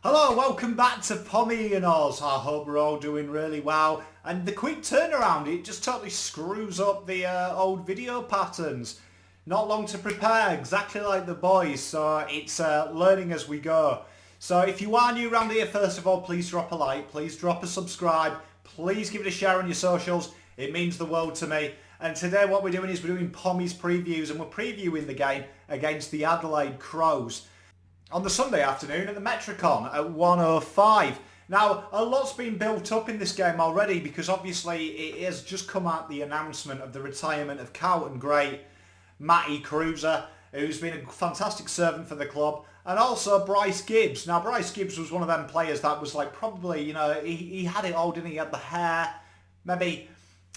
Hello, welcome back to PommyInOz. I hope we're all doing really well. And the quick turnaround, it just totally screws up the old video patterns. Not long to prepare, exactly like the boys, so it's learning as we go. So if you are new around here, first of all, please drop a like, please drop a subscribe, please give it a share on your socials. It means the world to me. And today what we're doing is we're doing Pommys previews, and we're previewing the game against the Adelaide Crows on the Sunday afternoon at the Metricon at 1:05. Now, a lot's been built up in this game already because obviously it has just come out the announcement of the retirement of Carlton great Matty Cruiser, who's been a fantastic servant for the club, and also Bryce Gibbs. Now, Bryce Gibbs was one of them players that was like probably, you know, he had it all, didn't he? He had the hair, maybe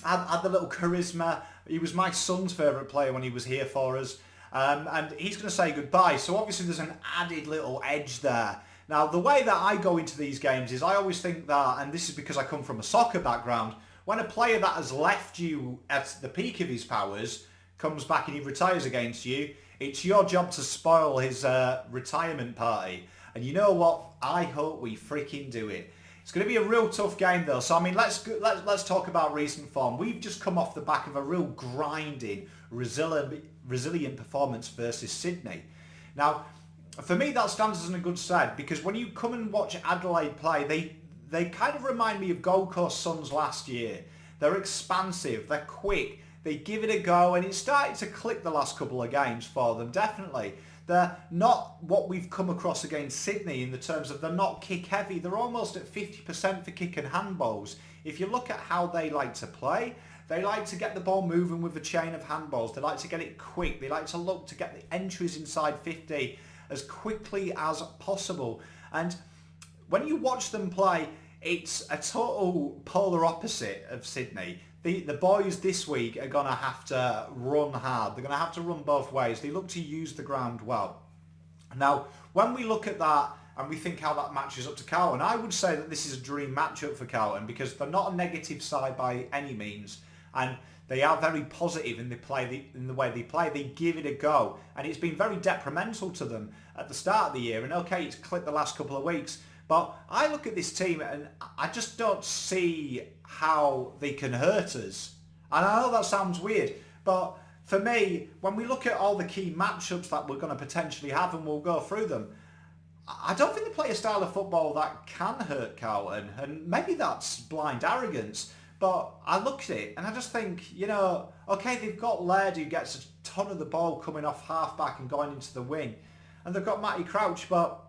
had the little charisma. He was my son's favourite player when he was here for us. And he's going to say goodbye. So obviously there's an added little edge there. Now, the way that I go into these games is I always think that, and this is because I come from a soccer background, when a player that has left you at the peak of his powers comes back and he retires against you, it's your job to spoil his retirement party. And you know what? I hope we freaking do it. It's going to be a real tough game though. So I mean, let's talk about recent form. We've just come off the back of a real grinding, resilient performance versus Sydney. Now, for me, that stands as in a good stead because when you come and watch Adelaide play, they kind of remind me of Gold Coast Suns last year. They're expansive, they're quick, they give it a go, and it started to click the last couple of games for them, definitely. They're not what we've come across against Sydney in the terms of they're not kick heavy. They're almost at 50% for kick and handballs. If you look at how they like to play, they like to get the ball moving with a chain of handballs. They like to get it quick. They like to look to get the entries inside 50 as quickly as possible. And when you watch them play, it's a total polar opposite of Sydney. The boys this week are going to have to run hard. They're going to have to run both ways. They look to use the ground well. Now, when we look at that and we think how that matches up to Carlton, I would say that this is a dream matchup for Carlton because they're not a negative side by any means. And they are very positive in the way they play. They give it a go. And it's been very detrimental to them at the start of the year. And okay, it's clicked the last couple of weeks. But I look at this team and I just don't see how they can hurt us. And I know that sounds weird, but for me, when we look at all the key matchups that we're going to potentially have, and we'll go through them, I don't think they play a style of football that can hurt Carlton. And maybe that's blind arrogance, but I look at it and I just think, you know, okay, they've got Laird who gets a ton of the ball coming off half-back and going into the wing. And they've got Matty Crouch, but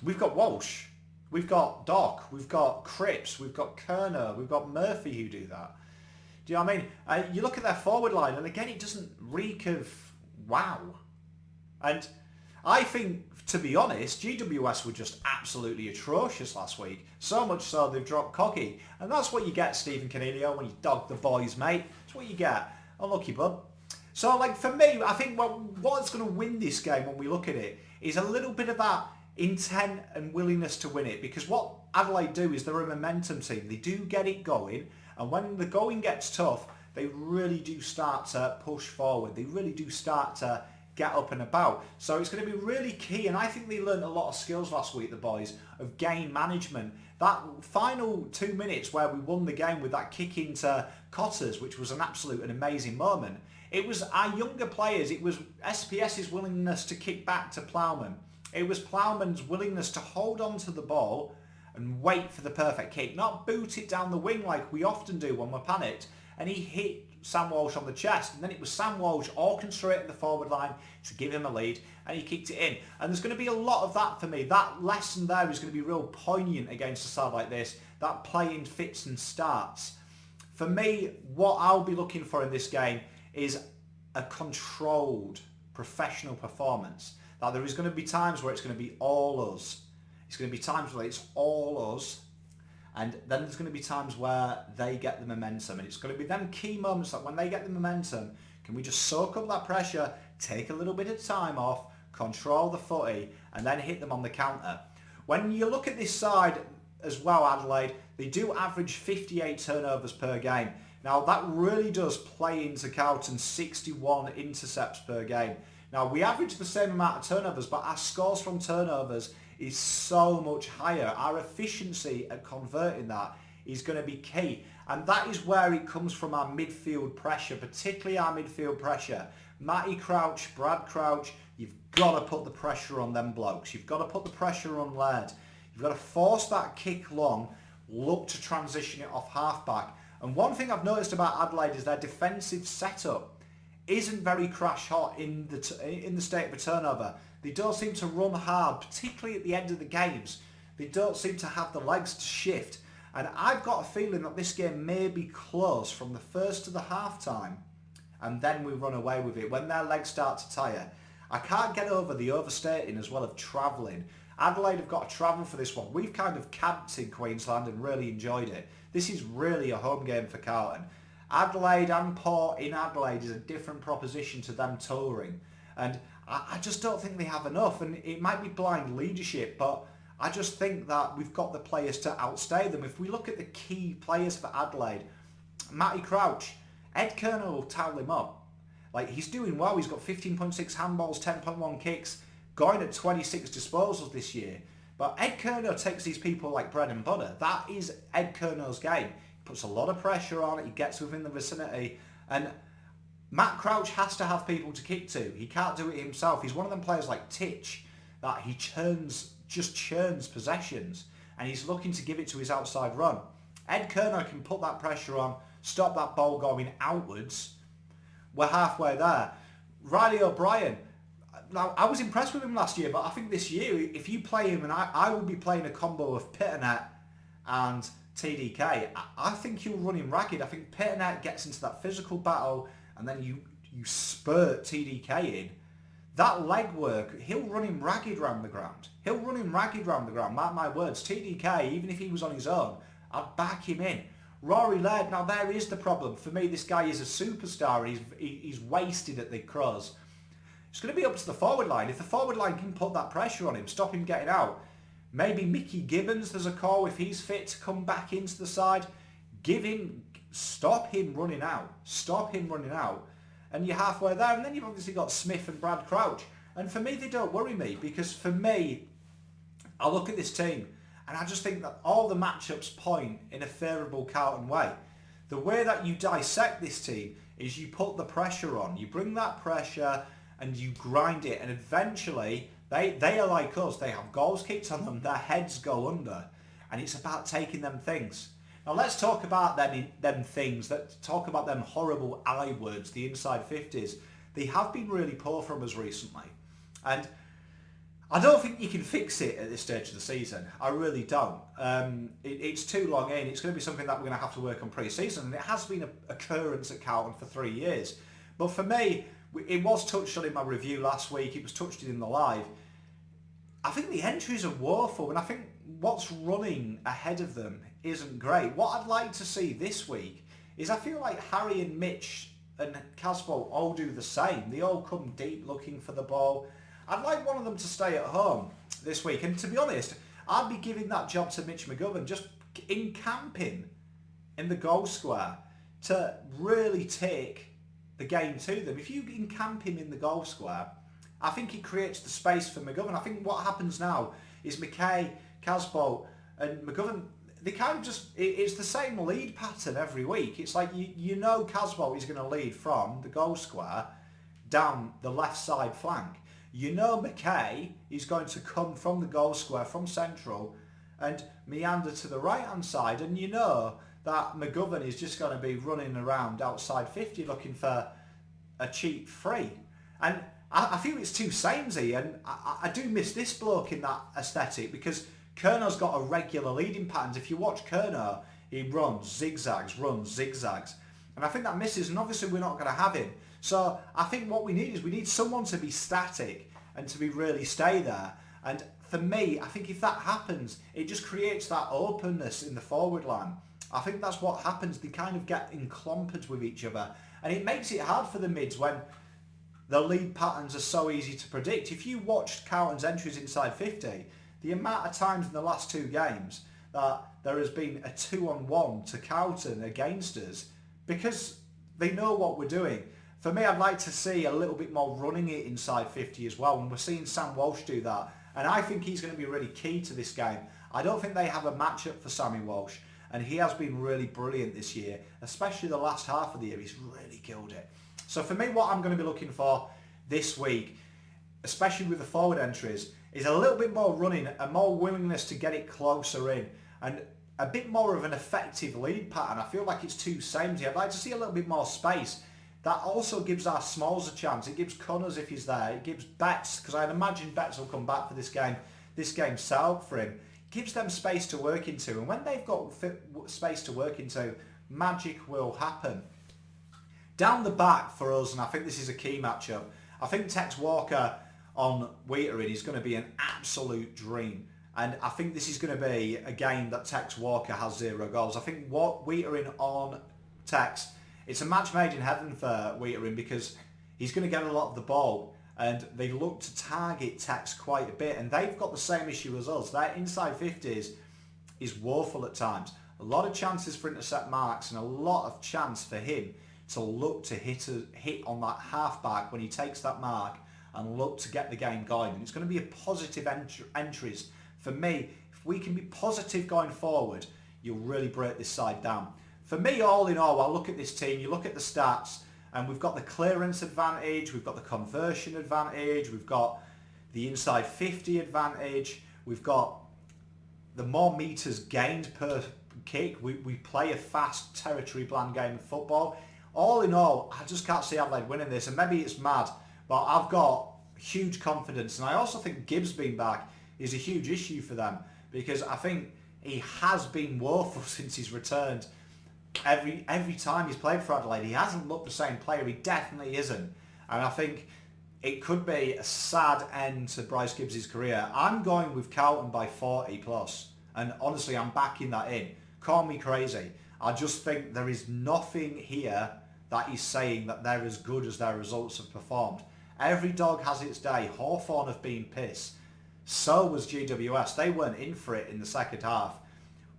we've got Walsh, we've got Doc, we've got Cripps, we've got Kerner, we've got Murphy who do that. Do you know what I mean? You look at their forward line and again it doesn't reek of wow. And I think, to be honest, GWS were just absolutely atrocious last week. So much so they've dropped Coggy. And that's what you get, Stephen Cornelio, when you dog the boys, mate. That's what you get. Unlucky, bud. So, like, for me, I think what's going to win this game when we look at it is a little bit of that intent and willingness to win it, because what Adelaide do is they're a momentum team. They do get it going, and when the going gets tough, they really do start to push forward. They really do start to get up and about. So it's going to be really key, and I think they learned a lot of skills last week, the boys, of game management. That final 2 minutes where we won the game with that kick into Cotters, which was an absolute and amazing moment. It was our younger players, it was SPS's willingness to kick back to Plowman. It was Plowman's willingness to hold on to the ball and wait for the perfect kick, not boot it down the wing like we often do when we're panicked. And he hit Sam Walsh on the chest, and then it was Sam Walsh orchestrating the forward line to give him a lead, and he kicked it in. And there's going to be a lot of that for me. That lesson there is going to be real poignant against a side like this, that playing fits and starts. For me, what I'll be looking for in this game is a controlled, professional performance. Now, there is going to be times where it's going to be all us. It's going to be times where it's all us. And then there's going to be times where they get the momentum. And it's going to be them key moments that when they get the momentum, can we just soak up that pressure, take a little bit of time off, control the footy, and then hit them on the counter. When you look at this side as well, Adelaide, they do average 58 turnovers per game. Now, that really does play into Carlton's 61 intercepts per game. Now, we average the same amount of turnovers, but our scores from turnovers is so much higher. Our efficiency at converting that is going to be key. And that is where it comes from, our midfield pressure, particularly our midfield pressure. Matty Crouch, Brad Crouch, you've got to put the pressure on them blokes. You've got to put the pressure on Laird. You've got to force that kick long, look to transition it off half-back. And one thing I've noticed about Adelaide is their defensive setup isn't very crash hot in the state of a turnover. They don't seem to run hard, particularly at the end of the games. They don't seem to have the legs to shift. And I've got a feeling that this game may be close from the first to the half-time, and then we run away with it when their legs start to tire. I can't get over the overstating as well of travelling. Adelaide have got to travel for this one. We've kind of camped in Queensland and really enjoyed it. This is really a home game for Carlton. Adelaide and Port in Adelaide is a different proposition to them touring. And I just don't think they have enough. And it might be blind leadership, but I just think that we've got the players to outstay them. If we look at the key players for Adelaide, Matty Crouch, Ed Kerner will towel him up. Like, he's doing well. He's got 15.6 handballs, 10.1 kicks, going at 26 disposals this year. But Ed Kerner takes these people like bread and butter. That is Ed Kerner's game. He puts a lot of pressure on it. He gets within the vicinity. And Matt Crouch has to have people to kick to. He can't do it himself. He's one of them players like Titch that he just churns possessions. And he's looking to give it to his outside run. Ed Kerner can put that pressure on, stop that ball going outwards. We're halfway there. Riley O'Brien. Now, I was impressed with him last year, but I think this year, if you play him, and I would be playing a combo of Pitternet and TDK, I think he'll run him ragged. I think Pitternet gets into that physical battle, and then you spurt TDK in. That leg work, he'll run him ragged round the ground. He'll run him ragged round the ground, mark my words. TDK, even if he was on his own, I'd back him in. Rory Laird, now there is the problem. For me, this guy is a superstar. He's wasted at the Crows. It's going to be up to the forward line. If the forward line can put that pressure on him, stop him getting out. Maybe Mickey Gibbons, there's a call if he's fit to come back into the side. Stop him running out. Stop him running out. And you're halfway there. And then you've obviously got Smith and Brad Crouch. And for me, they don't worry me, because for me, I look at this team and I just think that all the matchups point in a favourable Carlton way. The way that you dissect this team is you put the pressure on. You bring that pressure and you grind it, and eventually they are like us. They have goals kicked on them, their heads go under, and it's about taking them things. Now let's talk about them things, talk about them horrible I words, the inside 50s. They have been really poor from us recently, and I don't think you can fix it at this stage of the season. I really don't. It's too long in. It's going to be something that we're going to have to work on pre-season, and it has been an occurrence at Carlton for 3 years. But for me, it was touched on in my review last week. It was touched in the live. I think the entries are woeful, and I think what's running ahead of them isn't great. What I'd like to see this week is, I feel like Harry and Mitch and Casbolt all do the same. They all come deep looking for the ball. I'd like one of them to stay at home this week. And to be honest, I'd be giving that job to Mitch McGovern, just in camping in the goal square, to really take the game to them. If you encamp him in the goal square, I think it creates the space for McGovern. I think what happens now is McKay, Casbolt and McGovern, they kind of just, it's the same lead pattern every week. It's like, you know Casbolt is going to lead from the goal square down the left side flank. You know McKay is going to come from the goal square, from central, and meander to the right hand side, and you know that McGovern is just going to be running around outside 50 looking for a cheap free. And I feel it's too samey, and I do miss this bloke in that aesthetic, because Kerner's got a regular leading pattern. If you watch Kerner, he runs zigzags. And I think that misses, and obviously we're not going to have him. So I think what we need someone to be static and to be really stay there. And for me, I think if that happens, it just creates that openness in the forward line. I think that's what happens. They kind of get enclompered with each other, and it makes it hard for the mids when the lead patterns are so easy to predict. If you watched Carlton's entries inside 50, the amount of times in the last 2 games that there has been a 2-on-1 to Carlton against us, because they know what we're doing. For me, I'd like to see a little bit more running it inside 50 as well, and we're seeing Sam Walsh do that. And I think he's going to be really key to this game. I don't think they have a matchup for Sammy Walsh. And he has been really brilliant this year, especially the last half of the year. He's really killed it. So for me, what I'm going to be looking for this week, especially with the forward entries, is a little bit more running, a more willingness to get it closer in, and a bit more of an effective lead pattern. I feel like it's too samey. I'd like to see a little bit more space. That also gives our smalls a chance. It gives Connors, if he's there, it gives Betts, because I'd imagine Betts will come back for this game set up for him. Gives them space to work into, and when they've got space to work into, magic will happen. Down the back for us, and I think this is a key matchup, I think Tex Walker on Wheatering is going to be an absolute dream. And I think this is going to be a game that Tex Walker has 0 goals. I think Wheatering on Tex, it's a match made in heaven for Wheatering because he's going to get a lot of the ball. And they look to target Tex quite a bit. And they've got the same issue as us. Their inside 50s is woeful at times. A lot of chances for intercept marks and a lot of chance for him to look to hit on that half-back when he takes that mark and look to get the game going. And it's going to be a positive entries. For me, if we can be positive going forward, you'll really break this side down. For me, all in all, I look at this team, you look at the stats, and we've got the clearance advantage, we've got the conversion advantage, we've got the inside 50 advantage, we've got the more metres gained per kick. We play a fast, territory-bland game of football. All in all, I just can't see Adelaide winning this, and maybe it's mad, but I've got huge confidence. And I also think Gibbs being back is a huge issue for them, because I think he has been woeful since he's returned. Every time he's played for Adelaide, he hasn't looked the same player. He definitely isn't. And I think it could be a sad end to Bryce Gibbs' career. I'm going with Carlton by 40 plus. And honestly, I'm backing that in. Call me crazy. I just think there is nothing here that is saying that they're as good as their results have performed. Every dog has its day. Hawthorn have been pissed. So was GWS. They weren't in for it in the second half.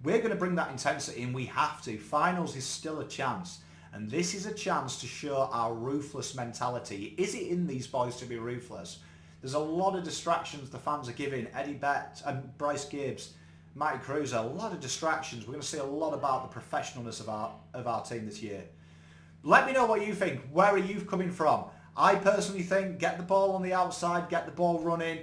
We're going to bring that intensity, and we have to. Finals is still a chance. And this is a chance to show our ruthless mentality. Is it in these boys to be ruthless? There's a lot of distractions the fans are giving. Eddie Betts and Bryce Gibbs, Matty Cruz, a lot of distractions. We're going to see a lot about the professionalness of our team this year. Let me know what you think. Where are you coming from? I personally think get the ball on the outside, get the ball running,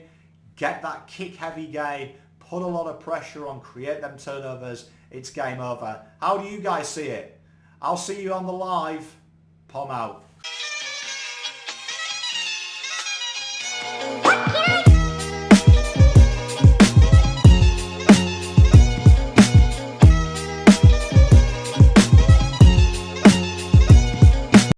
get that kick-heavy game, put a lot of pressure on, create them turnovers. It's game over. How do you guys see it? I'll see you on the live. Pom out.